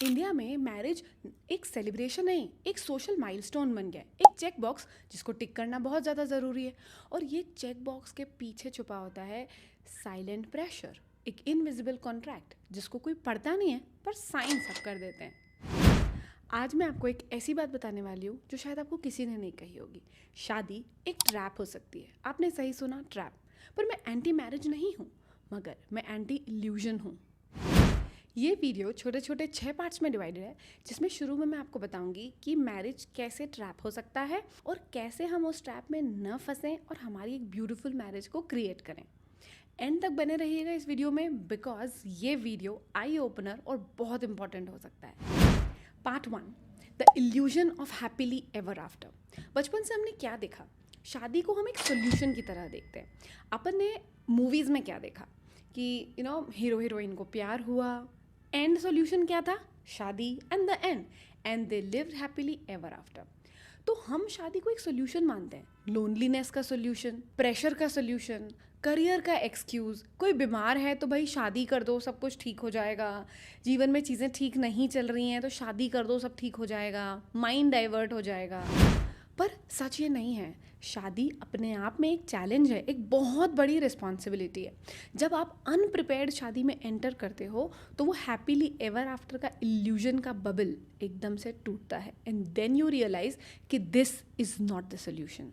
India में marriage एक celebration नहीं, एक सोशल माइलस्टोन बन गया है, एक चेक बॉक्स जिसको टिक करना बहुत ज़्यादा ज़रूरी है। और ये चेक बॉक्स के पीछे छुपा होता है साइलेंट प्रेशर, एक इनविजिबल कॉन्ट्रैक्ट जिसको कोई पढ़ता नहीं है पर साइन सब कर देते हैं। आज मैं आपको एक ऐसी बात बताने वाली हूँ जो शायद आपको किसी ने नहीं कही होगी। शादी एक ट्रैप हो सकती है। आपने सही सुना, ट्रैप। पर मैं एंटी मैरिज नहीं हूँ, मगर मैं एंटी इल्यूजन हूँ। ये वीडियो छोटे छोटे 6 पार्ट्स में डिवाइडेड है, जिसमें शुरू में मैं आपको बताऊंगी कि मैरिज कैसे ट्रैप हो सकता है और कैसे हम उस ट्रैप में न फंसें और हमारी एक ब्यूटीफुल मैरिज को क्रिएट करें। एंड तक बने रहिएगा इस वीडियो में, बिकॉज ये वीडियो आई ओपनर और बहुत इंपॉर्टेंट हो सकता है। Part 1, the illusion of happily ever after. बचपन से हमने क्या देखा? शादी को हम एक सोल्यूशन की तरह देखते हैं। अपन ने मूवीज़ में क्या देखा कि हीरो हीरोइन को प्यार हुआ, एंड सोल्यूशन क्या था? शादी, and the and they lived happily ever after. तो हम शादी को एक सोल्यूशन मानते हैं। लोनलीनेस का सोल्यूशन, प्रेशर का सोल्यूशन, करियर का एक्सक्यूज़। कोई बीमार है तो भाई शादी कर दो, सब कुछ ठीक हो जाएगा। जीवन में चीज़ें ठीक नहीं चल रही हैं तो शादी कर दो, सब ठीक हो जाएगा, माइंड डाइवर्ट हो जाएगा। पर सच ये नहीं है। शादी अपने आप में एक चैलेंज है, एक बहुत बड़ी रिस्पॉन्सिबिलिटी है। जब आप अनप्रिपेयर्ड शादी में एंटर करते हो तो वो हैप्पीली एवर आफ्टर का इल्यूजन का बबल एकदम से टूटता है, एंड देन यू रियलाइज कि this is not the solution.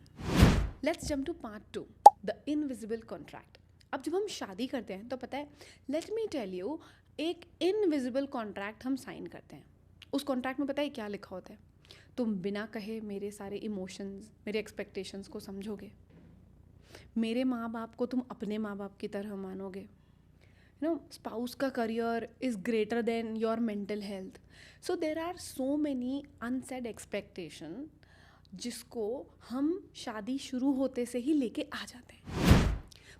Let's jump to part 2, the invisible contract. अब जब हम शादी करते हैं तो पता है, लेट मी टेल यू, एक इनविजिबल कॉन्ट्रैक्ट हम साइन करते हैं। उस कॉन्ट्रैक्ट में पता है क्या लिखा होता है? तुम बिना कहे मेरे सारे इमोशंस, मेरे एक्सपेक्टेशंस को समझोगे। मेरे माँ बाप को तुम अपने माँ बाप की तरह मानोगे। स्पाउस का career is greater than your mental health. So there are so many unsaid expectation जिसको हम शादी शुरू होते से ही लेके आ जाते हैं।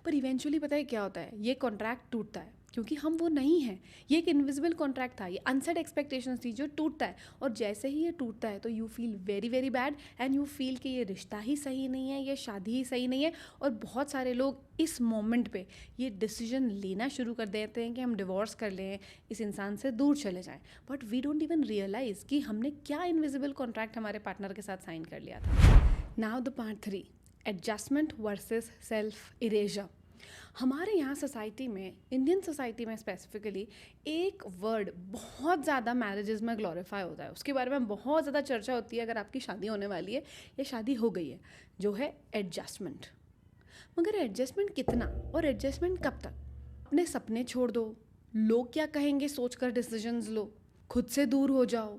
पर इवेंचुअली पता है क्या होता है? ये कॉन्ट्रैक्ट टूटता है क्योंकि हम वो नहीं हैं। ये एक इनविजिबल कॉन्ट्रैक्ट था, ये अनसेड एक्सपेक्टेशंस थी जो टूटता है। और जैसे ही ये टूटता है तो you feel very very bad, and you feel कि ये रिश्ता ही सही नहीं है, ये शादी ही सही नहीं है। और बहुत सारे लोग इस मोमेंट पे ये डिसीजन लेना शुरू कर देते हैं कि हम डिवोर्स कर लें, इस इंसान से दूर चले जाएं। But we don't even realise कि हमने क्या इनविजिबल कॉन्ट्रैक्ट हमारे पार्टनर के साथ साइन कर लिया था। Now the part 3, adjustment versus self eraser. हमारे यहाँ सोसाइटी में, इंडियन सोसाइटी में स्पेसिफिकली, एक वर्ड बहुत ज़्यादा मैरिजेस में ग्लोरीफाई होता है। उसके बारे में बहुत ज़्यादा चर्चा होती है अगर आपकी शादी होने वाली है या शादी हो गई है, जो है एडजस्टमेंट। मगर एडजस्टमेंट कितना और एडजस्टमेंट कब तक? अपने सपने छोड़ दो, लोग क्या कहेंगे सोचकर डिसीजंस लो, खुद से दूर हो जाओ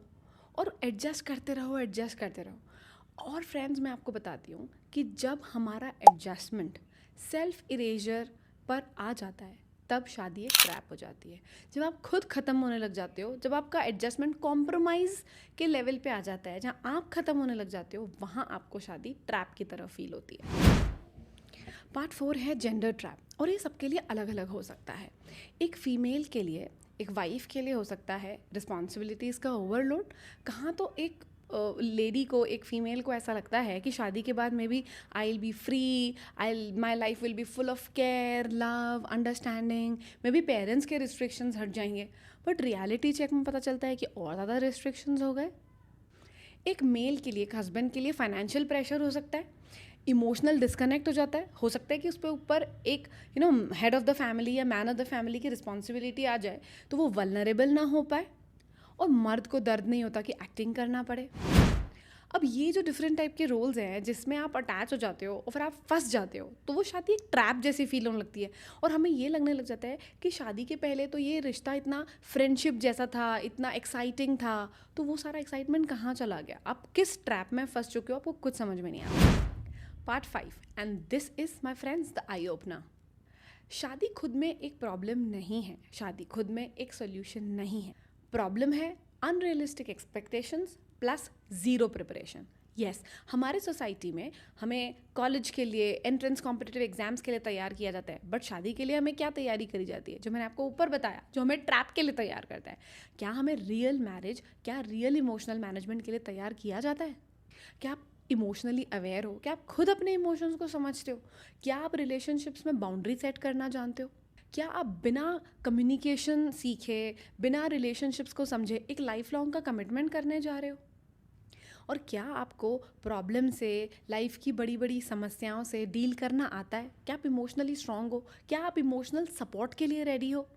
और एडजस्ट करते रहो, एडजस्ट करते रहो। और फ्रेंड्स, मैं आपको बताती हूँ कि जब हमारा एडजस्टमेंट सेल्फ इरेजर पर आ जाता है तब शादी एक ट्रैप हो जाती है। जब आप खुद ख़त्म होने लग जाते हो, जब आपका एडजस्टमेंट कॉम्प्रोमाइज़ के लेवल पे आ जाता है, जहाँ आप ख़त्म होने लग जाते हो, वहाँ आपको शादी ट्रैप की तरह फील होती है। पार्ट 4 है जेंडर ट्रैप, और ये सबके लिए अलग अलग हो सकता है। एक फ़ीमेल के लिए, एक वाइफ के लिए हो सकता है रिस्पॉन्सिबिलिटीज़ का ओवरलोड। कहाँ तो एक लेडी को, एक फ़ीमेल को ऐसा लगता है कि शादी के बाद maybe I will be free, my life will be full of care, love, understanding, maybe parents के रिस्ट्रिक्शंस हट जाएंगे। बट रियलिटी चेक में पता चलता है कि और ज़्यादा रिस्ट्रिक्शंस हो गए। एक मेल के लिए, एक हस्बैंड के लिए फाइनेंशियल प्रेशर हो सकता है, इमोशनल डिस्कनेक्ट हो सकता है कि उस पर ऊपर एक हेड ऑफ द फैमिली या मैन ऑफ द फैमिली की रिस्पॉन्सिबिलिटी आ जाए तो वो वल्नरेबल ना हो पाए। और मर्द को दर्द नहीं होता कि एक्टिंग करना पड़े। अब ये जो डिफरेंट टाइप के रोल्स हैं जिसमें आप अटैच हो जाते हो और फिर आप फंस जाते हो, तो वो शादी एक ट्रैप जैसी फील होने लगती है। और हमें ये लगने लग जाता है कि शादी के पहले तो ये रिश्ता इतना फ्रेंडशिप जैसा था, इतना एक्साइटिंग था, तो वो सारा एक्साइटमेंट कहाँ चला गया? आप किस ट्रैप में फंस चुके हो, आपको कुछ समझ में नहीं आता। Part 5, and this is my friends the eye opener. शादी खुद में एक प्रॉब्लम नहीं है, शादी खुद में एक सोल्यूशन नहीं है। प्रॉब्लम है unrealistic expectations plus zero preparation. Yes, हमारे सोसाइटी में हमें कॉलेज के लिए, एंट्रेंस कॉम्पिटिटिव एग्जाम्स के लिए तैयार किया जाता है, बट शादी के लिए हमें क्या तैयारी करी जाती है? जो मैंने आपको ऊपर बताया, जो हमें ट्रैप के लिए तैयार करता है। क्या हमें रियल मैरिज, क्या रियल इमोशनल मैनेजमेंट के लिए तैयार किया जाता है? क्या आप इमोशनली अवेयर हो? क्या आप खुद अपने इमोशंस को समझते हो? क्या आप रिलेशनशिप्स में बाउंड्री सेट करना जानते हो? क्या आप बिना कम्युनिकेशन सीखे, बिना रिलेशनशिप्स को समझे एक लाइफ लॉन्ग का कमिटमेंट करने जा रहे हो? और क्या आपको प्रॉब्लम से, लाइफ की बड़ी बड़ी समस्याओं से डील करना आता है? क्या आप इमोशनली स्ट्रांग हो? क्या आप इमोशनल सपोर्ट के लिए रेडी हो?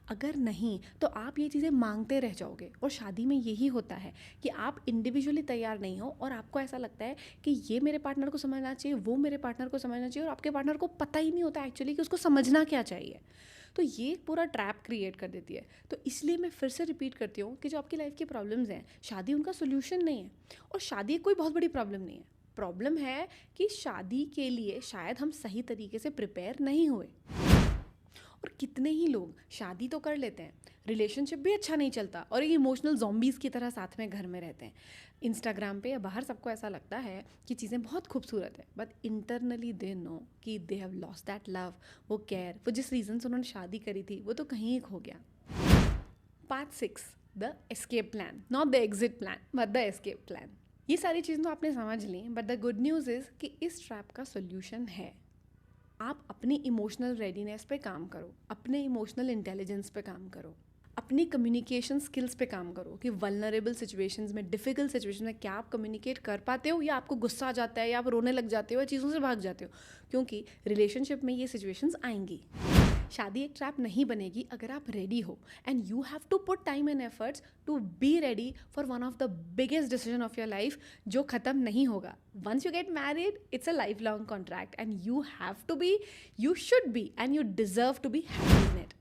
अगर नहीं तो आप ये चीज़ें मांगते रह जाओगे। और शादी में यही होता है कि आप इंडिविजुअली तैयार नहीं हो और आपको ऐसा लगता है कि ये मेरे पार्टनर को समझना चाहिए, वो मेरे पार्टनर को समझना चाहिए, और आपके पार्टनर को पता ही नहीं होता एक्चुअली कि उसको समझना क्या चाहिए। तो ये पूरा ट्रैप क्रिएट कर देती है। तो इसलिए मैं फिर से रिपीट करती हूँ कि जो आपकी लाइफ की प्रॉब्लम्स हैं, शादी उनका सोल्यूशन नहीं है। और शादी कोई बहुत बड़ी प्रॉब्लम नहीं है। प्रॉब्लम है कि शादी के लिए शायद हम सही तरीके से प्रिपेयर नहीं हुए। और कितने ही लोग शादी तो कर लेते हैं, रिलेशनशिप भी अच्छा नहीं चलता और एक इमोशनल जॉम्बीज़ की तरह साथ में घर में रहते हैं। इंस्टाग्राम पे या बाहर सबको ऐसा लगता है कि चीज़ें बहुत खूबसूरत है, बट इंटरनली दे नो कि they have lost that love, वो केयर, वो जिस रीज़न से उन्होंने शादी करी थी वो तो कहीं खो गया। Part 6, the escape plan, not the exit plan but the escape plan. ये सारी चीज़ें तो आपने समझ ली, but the good news is कि इस ट्रैप का सोल्यूशन है। आप अपनी इमोशनल रेडीनेस पे काम करो, अपने इमोशनल इंटेलिजेंस पे काम करो, अपनी कम्युनिकेशन स्किल्स पे काम करो कि वल्नरेबल सिचुएशंस में, डिफ़िकल्ट सिचुएशन में क्या आप कम्युनिकेट कर पाते हो, या आपको गुस्सा आ जाता है, या आप रोने लग जाते हो, या चीज़ों से भाग जाते हो, क्योंकि रिलेशनशिप में ये सिचुएशंस आएंगी। शादी एक ट्रैप नहीं बनेगी अगर आप रेडी हो, and you have to put time and efforts to be ready for one of the biggest decision of your life, जो ख़त्म नहीं होगा। Once you get married, it's a life long contract, and you have to be, you should be, and you deserve to be happy in it.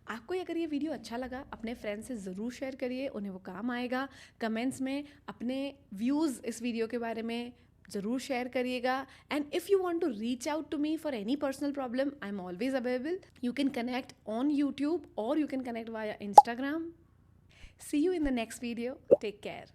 आपको अगर ये video अच्छा लगा, अपने फ्रेंड्स से ज़रूर शेयर करिए, उन्हें वो काम आएगा। कमेंट्स में अपने व्यूज़ इस वीडियो के बारे में ज़रूर शेयर करिएगा। And if you want to reach out to me for any personal problem, I am always available. You can connect on YouTube और you can connect via Instagram. See you in the next video. Take care.